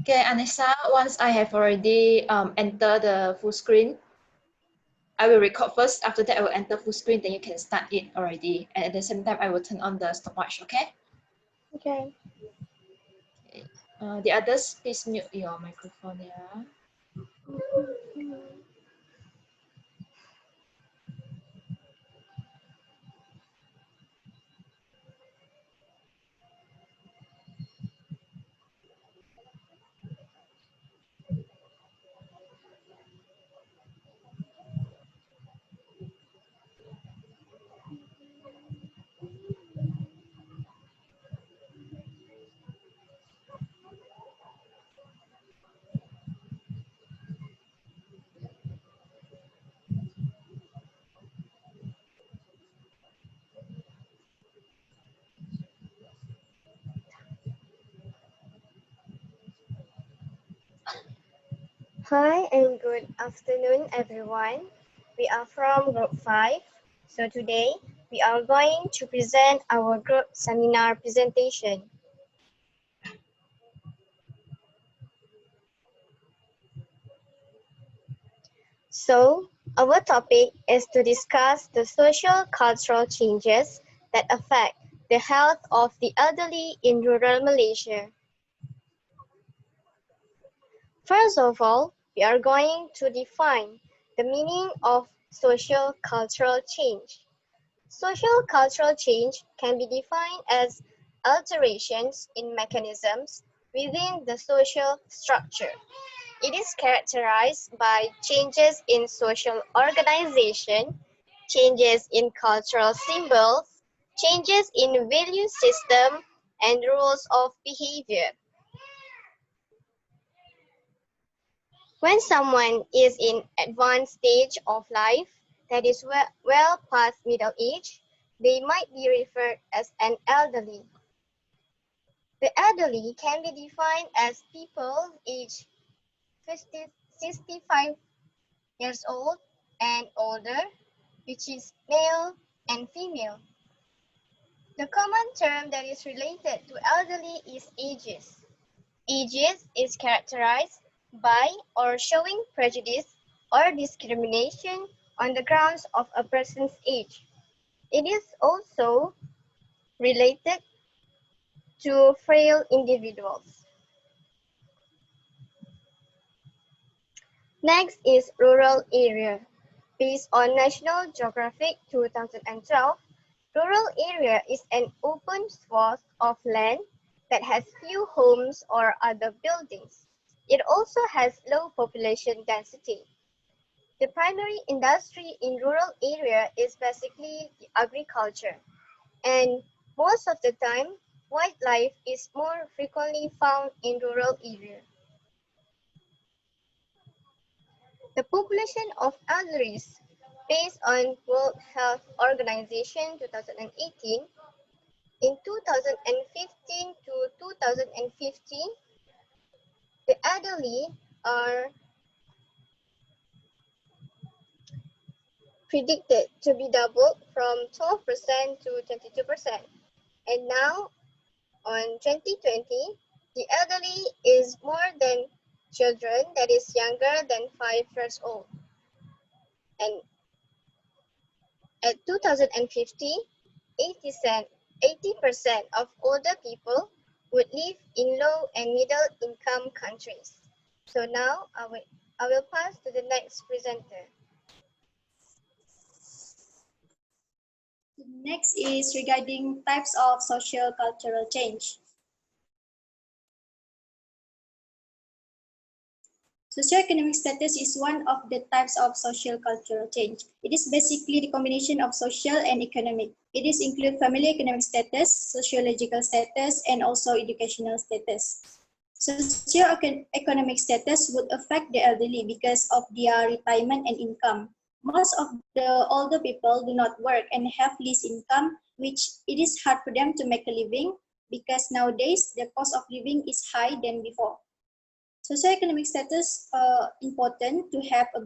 Okay, Anessa, once I have already entered the full screen, I will record first. After that, I will enter full screen. Then you can start it already. And at the same time, I will turn on the stopwatch, okay? Okay. Okay. The others, please mute your microphone, yeah. Hi and good afternoon, everyone. We are from Group 5. So today, we are going to present our group seminar presentation. So, our topic is to discuss the social cultural changes that affect the health of the elderly in rural Malaysia. First of all, we are going to define the meaning of social cultural change. Social cultural change can be defined as alterations in mechanisms within the social structure. It is characterized by changes in social organization, changes in cultural symbols, changes in value system, and rules of behavior. When someone is in advanced stage of life, that is well past middle age, they might be referred as an elderly. The elderly can be defined as people aged 65 years old and older, which is male and female. The common term that is related to elderly is ageist. Ageist is characterized by or showing prejudice or discrimination on the grounds of a person's age. It is also related to frail individuals. Next is rural area. Based on National Geographic 2012, rural area is an open swath of land that has few homes or other buildings. It also has low population density. The primary industry in rural area is basically agriculture, and most of the time, wildlife is more frequently found in rural area. The population of elderlies, based on World Health Organization 2018, in 2015 to 2015, the elderly are predicted to be doubled from 12% to 22%. And now, on 2020, the elderly is more than children that is younger than 5 years old. And at 2050, 80% of older people would live in low and middle income countries. So now I will pass to the next presenter. Next is regarding types of social cultural change. Socioeconomic status is one of the types of social cultural change. It is basically the combination of social and economic. It is include family economic status, sociological status, and also educational status. Socioeconomic status would affect the elderly because of their retirement and income. Most of the older people do not work and have least income, which it is hard for them to make a living because nowadays the cost of living is high than before. Socioeconomic status important to have a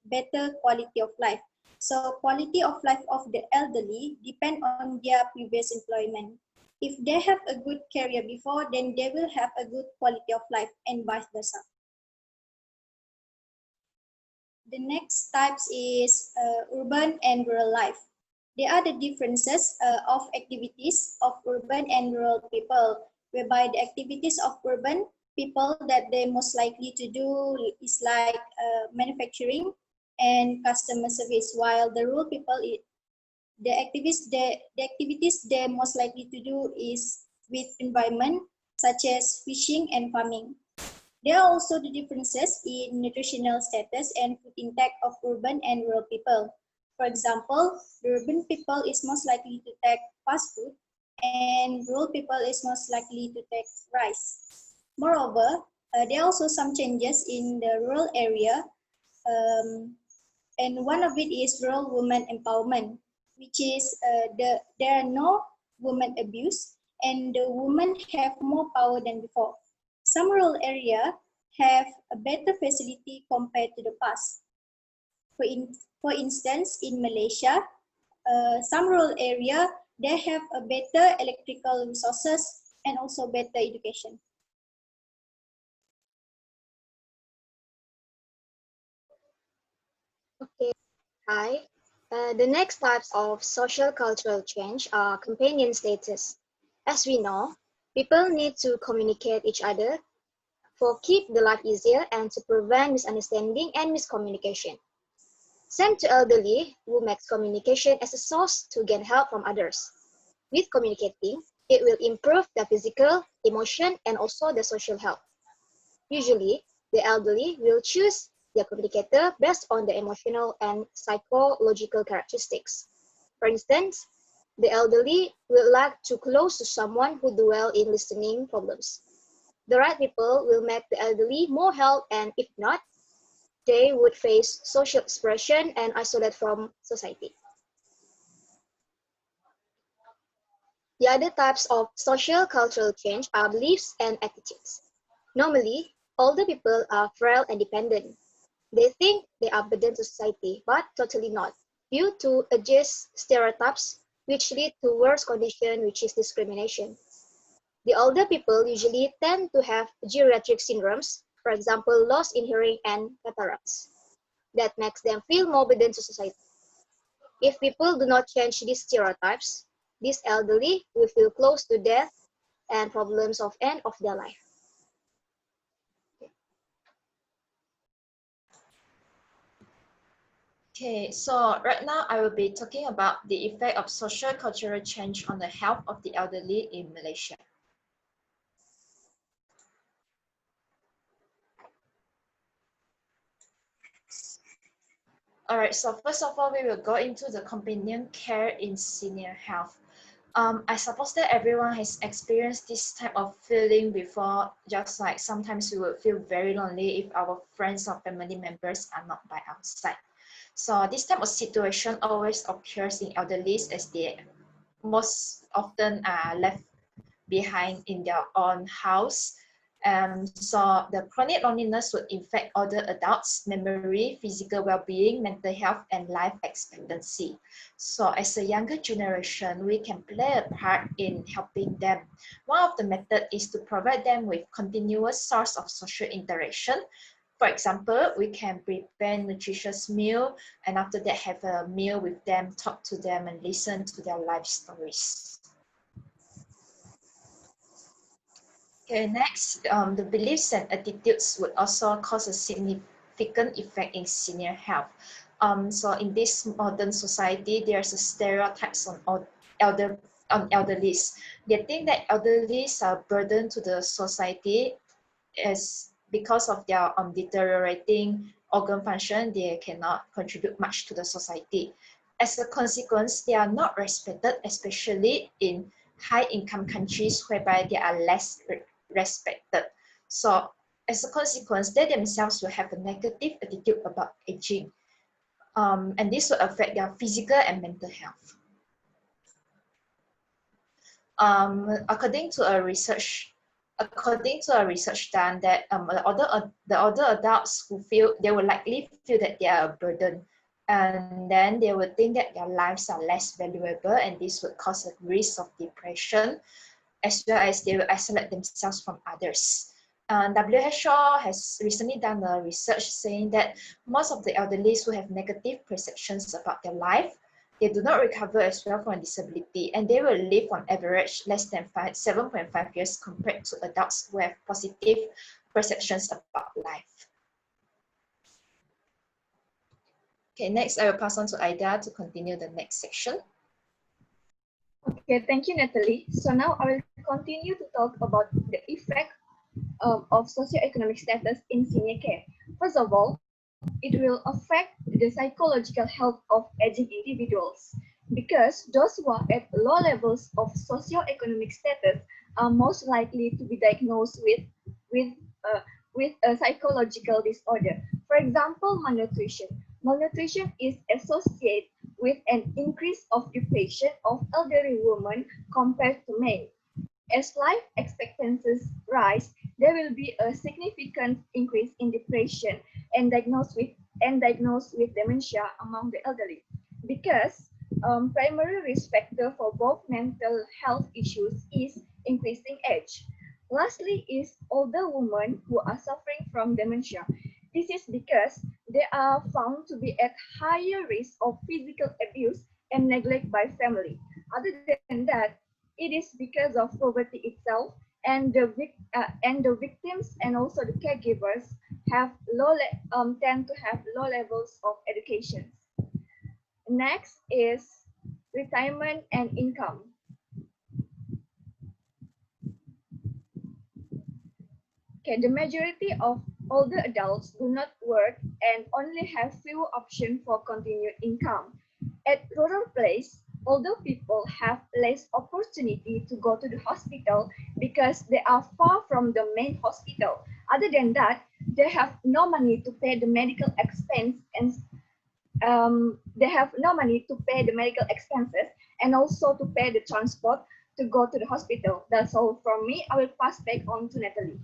better quality of life. So quality of life of the elderly depend on their previous employment. If they have a good career before, then they will have a good quality of life and vice versa. The next types is urban and rural life. There are the differences of activities of urban and rural people, whereby the activities of urban people that they most likely to do is like manufacturing and customer service, while the rural people, the activities they're most likely to do is with environment, such as fishing and farming. There are also the differences in nutritional status and food intake of urban and rural people. For example, the urban people is most likely to take fast food and rural people is most likely to take rice. Moreover, there are also some changes in the rural area, and one of it is rural women empowerment, which is there are no women abuse and the women have more power than before. Some rural area have a better facility compared to the past. For instance, in Malaysia, some rural area, they have a better electrical resources and also better education. Okay, hi. The next types of social cultural change are companion status. As we know, people need to communicate each other for keep the life easier and to prevent misunderstanding and miscommunication. Same to elderly who makes communication as a source to gain help from others. With communicating, it will improve the physical, emotion, and also the social health. Usually, the elderly will choose their communicator based on the emotional and psychological characteristics. For instance, the elderly will like to close to someone who do well in listening problems. The right people will make the elderly more help, and if not, they would face social expression and isolate from society. The other types of social cultural change are beliefs and attitudes. Normally, older people are frail and dependent. They think they are burden to society, but totally not, due to ageist stereotypes which lead to worse condition, which is discrimination. The older people usually tend to have geriatric syndromes, for example, loss in hearing and cataracts, that makes them feel more burden to society. If people do not change these stereotypes, these elderly will feel close to death and problems of end of their life. Okay, so right now I will be talking about the effect of social cultural change on the health of the elderly in Malaysia. All right, so first of all, we will go into the companion care in senior health. I suppose that everyone has experienced this type of feeling before, just like sometimes we would feel very lonely if our friends or family members are not by our side. So this type of situation always occurs in elderlies as they most often are left behind in their own house. So the chronic loneliness would affect older adults' memory, physical well-being, mental health, and life expectancy. So as a younger generation, we can play a part in helping them. One of the methods is to provide them with continuous source of social interaction. For example, we can prepare nutritious meal and after that have a meal with them, talk to them and listen to their life stories. Okay, next, the beliefs and attitudes would also cause a significant effect in senior health. So in this modern society, there's a stereotypes on elderlies. They think that elderlies are a burden to the society as because of their deteriorating organ function, they cannot contribute much to the society. As a consequence, they are not respected, especially in high-income countries whereby they are less respected. So as a consequence, they themselves will have a negative attitude about aging. And this will affect their physical and mental health. According to a research done that the older adults who feel they will likely feel that they are a burden, and then they would think that their lives are less valuable, and this would cause a risk of depression. as well as they will isolate themselves from others. WHO has recently done a research saying that most of the elderly who have negative perceptions about their life, they do not recover as well from disability, and they will live on average less than 7.5 years compared to adults who have positive perceptions about life. Okay, next I will pass on to Aida to continue the next section. Okay, thank you, Natalie. So now I will continue to talk about the effect of socioeconomic status in senior care. First of all, it will affect the psychological health of aging individuals because those who are at low levels of socioeconomic status are most likely to be diagnosed with a psychological disorder. For example, malnutrition. Malnutrition is associated with an increase of depression of elderly women compared to men. As life expectancies rise, there will be a significant increase in depression and diagnosed with dementia among the elderly. Because primary risk factor for both mental health issues is increasing age. Lastly is older women who are suffering from dementia. This is because they are found to be at higher risk of physical abuse and neglect by family. Other than that, it is because of poverty itself, and the victims and also the caregivers have tend to have low levels of education. Next is retirement and income. Okay, the majority of older adults do not work and only have few options for continued income. At rural place, older people have less opportunity to go to the hospital because they are far from the main hospital. Other than that, they have no money to pay the medical expense and they have no money to pay the medical expenses and also to pay the transport to go to the hospital. That's all from me. I will pass back on to Natalie.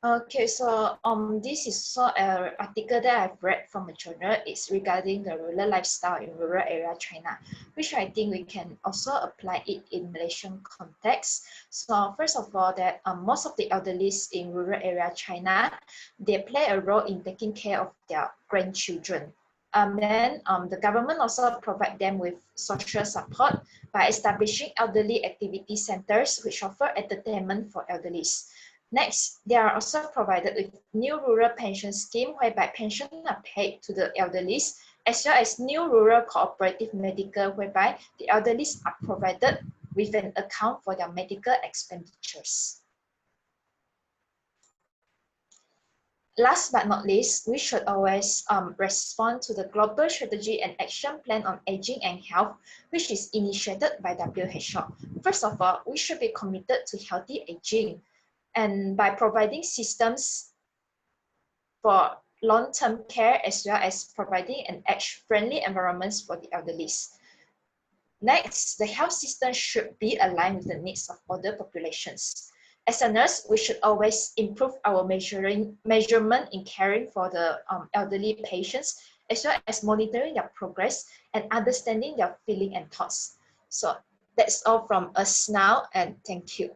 Okay, so this is also an article that I've read from a journal. It's regarding the rural lifestyle in rural area China, which I think we can also apply it in Malaysian context. So first of all, that most of the elderly in rural area China, they play a role in taking care of their grandchildren. Then the government also provide them with social support by establishing elderly activity centers which offer entertainment for elderlies. Next, they are also provided with new rural pension scheme whereby pensions are paid to the elderly, as well as new rural cooperative medical whereby the elderly are provided with an account for their medical expenditures. Last but not least, we should always respond to the Global Strategy and Action Plan on Aging and Health, which is initiated by WHO. First of all, we should be committed to healthy aging, and by providing systems for long-term care as well as providing an age-friendly environments for the elderly. Next, the health system should be aligned with the needs of older populations. As a nurse, we should always improve our measurement in caring for the elderly patients, as well as monitoring their progress and understanding their feeling and thoughts. So that's all from us now, and thank you.